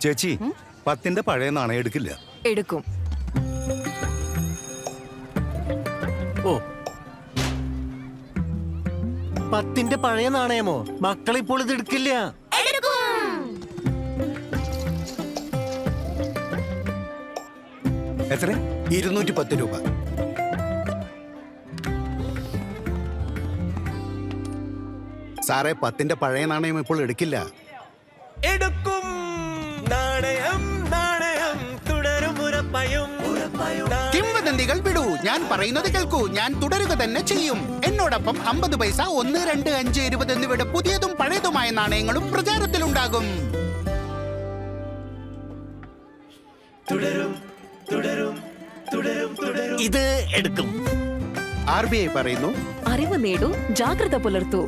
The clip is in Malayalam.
ചേച്ചി 10ന്റെ പഴയ നാണയം എടുക്കില്ല. എടുക്കും. ഓ, 10ന്റെ പഴയ നാണയമോ? മക്കളിപ്പോൾ ഇത് എടുക്കില്ല. എത്ര? 210 രൂപ. സാറേ, 10ന്റെ പഴയ നാണയം ഇപ്പോൾ എടുക്കില്ല. എടുക്കും. നാണയം നാണയം തുടരും ഉറപ്പായും. കിംവദന്തികൾ വിടൂ, ഞാൻ പറയുന്നത് കേൾക്കൂ. ഞാൻ തുടരുക തന്നെ ചെയ്യും. എന്നോടൊപ്പം 50 പൈസ, 1, 2, 5, 20 എന്നിവയുടെ പുതിയതും പഴയതുമായ നാണയങ്ങളും പ്രചാരത്തിലുണ്ടാകും. തുടരും തുടരും തുടരും തുടരും. ഇത് എടുക്കും. RBI പറയുന്നു, അറിവ് നേടൂ, ജാഗ്രത പുലർത്തൂ.